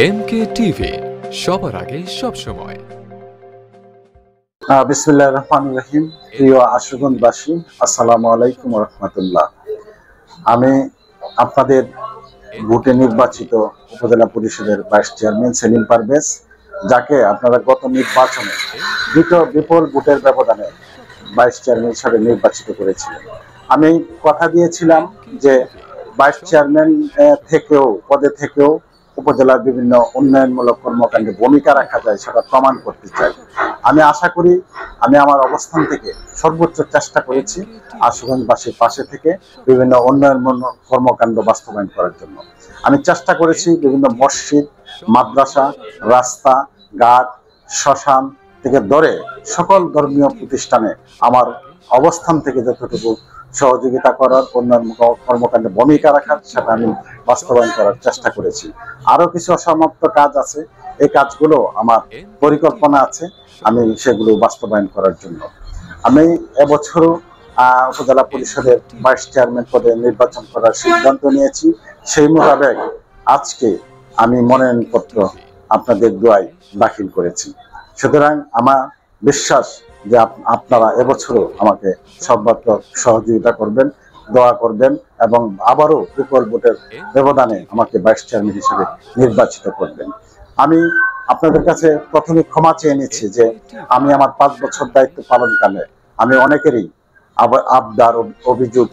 এমকে TV, সবার আগে সব সময়। বিসমিল্লাহির রহমানির রহিম। প্রিয় আশুগঞ্জবাসী, আসসালামু আলাইকুম ওয়া রাহমাতুল্লাহ। আমি আপনাদের ভোটে নির্বাচিত উপজেলা পরিষদের ভাইস চেয়ারম্যান সেলিম পারভেজ, যাকে আপনারা গত নির্বাচনে বিপুল ভোটের ব্যবধানে ভাইস চেয়ারম্যান হিসাবে নির্বাচিত করেছিলেন। আমি কথা দিয়েছিলাম যে ভাইস চেয়ারম্যান পদে থেকেও উপজেলার বিভিন্ন উন্নয়নমূলক কর্মকাণ্ডে ভূমিকা রাখা যায়, সেটা প্রমাণ করতে চাই। আমি আশা করি আমি আমার অবস্থান থেকে সর্বোচ্চ চেষ্টা করেছি আশুগঞ্জবাসীর পাশে থেকে বিভিন্ন উন্নয়নমূলক কর্মকাণ্ড বাস্তবায়ন করার জন্য। আমি চেষ্টা করেছি বিভিন্ন মসজিদ, মাদ্রাসা, রাস্তা ঘাট, শ্মশান থেকে ধরে সকল ধর্মীয় প্রতিষ্ঠানে আমার অবস্থান থেকে যতটুকু সহযোগিতা করার, উন্নয়ন কর্মকাণ্ডে ভূমিকা রাখার, সেটা আমি বাস্তবায়ন করার চেষ্টা করেছি। আরো কিছু অসমাপ্ত কাজ আছে, এই কাজগুলো আমার পরিকল্পনা আছে, আমি সেগুলো বাস্তবায়ন করার জন্য। আমি এবছরও উপজেলা পরিষদের ভাইস চেয়ারম্যান পদে নির্বাচন করার সিদ্ধান্ত নিয়েছি। সেই মোতাবেক আজকে আমি মনোনয়নপত্র আপনাদের দোয়ায় দাখিল করেছি। সুতরাং আমার বিশ্বাস যে আপনারা এবছরও আমাকে সর্বাত্মক সহযোগিতা করবেন, দোয়া করবেন এবং আবারও বিপুল ভোটের ব্যবধানে আমাকে ভাইস চেয়ারম্যান হিসেবে নির্বাচিত করবেন। আমি আপনাদের কাছে প্রথমে ক্ষমা চেয়ে নিচ্ছি যে আমি আমার 5 বছর দায়িত্ব পালনকালে আমি অনেকেরই আবদার অভিযোগ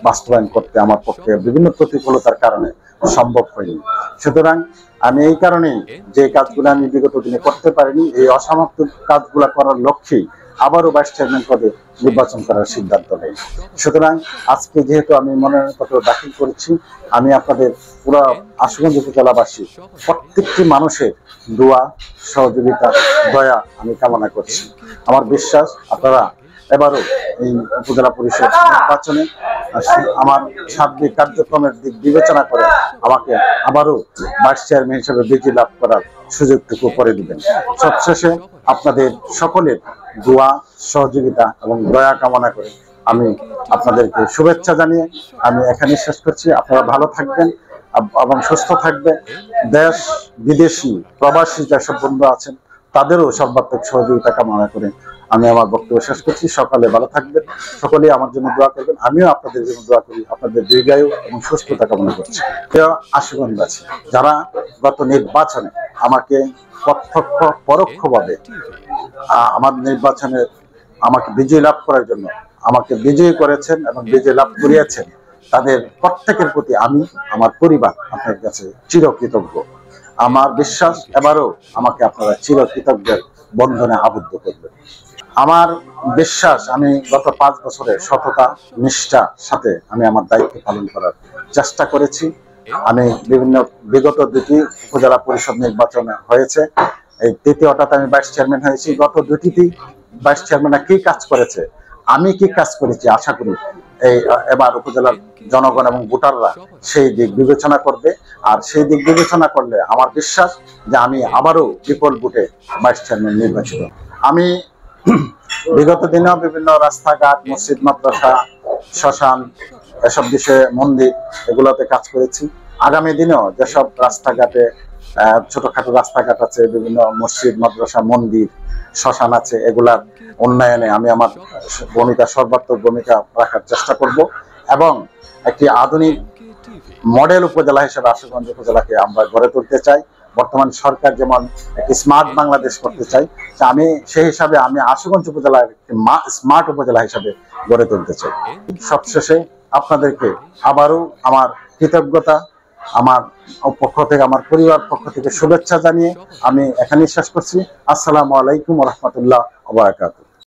বাস্তবায়ন করতে আমার পক্ষে বিভিন্ন প্রতিকূলতার কারণে সম্ভব হয়নি। সুতরাং আমি এই কারণেই যে কাজগুলো আমি বিগত দিনে করতে পারিনি, এই অসমাপ্ত কাজগুলো করার লক্ষ্যেই আবারও ভাইস চেয়ারম্যান পদে নির্বাচন করার সিদ্ধান্ত নেই। সুতরাং আজকে যেহেতু আমি মনোনয়নপত্র দাখিল করেছি, আমি আপনাদের পুরো আশুগঞ্জ উপজেলাবাসী প্রত্যেকটি মানুষের দোয়া, সহযোগিতা, দয়া আমি কামনা করছি। আমার বিশ্বাস আপনারা এবারও এই উপজেলা পরিষদ নির্বাচনে আমার সার্বিক কার্যক্রমের দিক বিবেচনা করে আমাকে আবারও ভাইস চেয়ারম্যান হিসেবে বিজয়ী লাভ করার সুযোগটুকু করে দিবেন। সবশেষে আপনাদের সকলের দোয়া, সহযোগিতা এবং দয়া কামনা করে আমি আপনাদেরকে শুভেচ্ছা জানিয়ে আমি এখানে শেষ করছি। আপনারা ভালো থাকবেন এবং সুস্থ থাকবেন। দেশ বিদেশি প্রবাসী যেসব বন্ধু আছেন তাদেরও সর্বাত্মক সহযোগিতা কামনা করে আমি আমার বক্তব্য শেষ করছি। সকালে ভালো থাকবেন, সকলেই আমার জন্য দোয়া করবেন, আমিও আপনাদের জন্য দোয়া করি, আপনাদের দীর্ঘায়ু এবং সুস্থতা কামনা করছি। প্রিয় আশুগঞ্জবাসী, যারা গত নির্বাচনে আমাকে প্রত্যক্ষ পরোক্ষভাবে আমার নির্বাচনে আমাকে বিজয় লাভ করার জন্য আমাকে বিজয়ী করেছেন এবং বিজয় লাভ করিয়েছেন, তাদের প্রত্যেকের প্রতি আমি, আমার পরিবার আপনার কাছে চিরকৃতজ্ঞ। আমার বিশ্বাস এবারও আমাকে আপনারা চিরকৃতজ্ঞের বন্ধনে আবদ্ধ করবেন। আমার বিশ্বাস আমি গত 5 বছরের সততা, নিষ্ঠার সাথে আমি আমার দায়িত্ব পালন করার চেষ্টা করেছি। আমি বিগত 2টি উপজেলা পরিষদ নির্বাচন হয়েছে, এই 3য়টাতে আমি ভাইস চেয়ারম্যান হয়েছি। গত 2টিতেই ভাইস চেয়ারম্যানরা কি কাজ করেছে, আমি কি কাজ করেছি, আশা করি এবার উপজেলার জনগণ এবং ভোটাররা সেই দিক বিবেচনা করবে। আর সেই দিক বিবেচনা করলে আমার বিশ্বাস যে আমি আবারও বিপুল ভোটে ভাইস চেয়ারম্যান নির্বাচিত। আমি বিগত দিনেও বিভিন্ন রাস্তাঘাট, মসজিদ, মাদ্রাসা, শ্মশান, এসব বিষয়ে, মন্দির, এগুলোতে কাজ করেছি। আগামী দিনেও যেসব রাস্তাঘাটে ছোটখাটো রাস্তাঘাট আছে, বিভিন্ন মসজিদ, মাদ্রাসা, মন্দির, শ্মশান আছে, এগুলার উন্নয়নে আমি আমার সর্বাত্মক ভূমিকা রাখার চেষ্টা করব এবং একটি আধুনিক মডেল উপজেলা হিসেবে আশুগঞ্জ উপজেলাকে আমরা গড়ে তুলতে চাই। বর্তমান সরকার যেমন একটি স্মার্ট বাংলাদেশ করতে চাই, আমি সেই হিসাবে আমি আশুগঞ্জ উপজেলা একটি স্মার্ট উপজেলা হিসাবে গড়ে তুলতে চাই। সবশেষে আপনাদেরকে আবারও আমার কৃতজ্ঞতা, আমার পক্ষ থেকে, আমার পরিবার পক্ষ থেকে শুভেচ্ছা জানিয়ে আমি এখানেই শেষ করছি। আসসালামু আলাইকুম ওয়া রাহমাতুল্লাহি ওয়া বারাকাতুহু।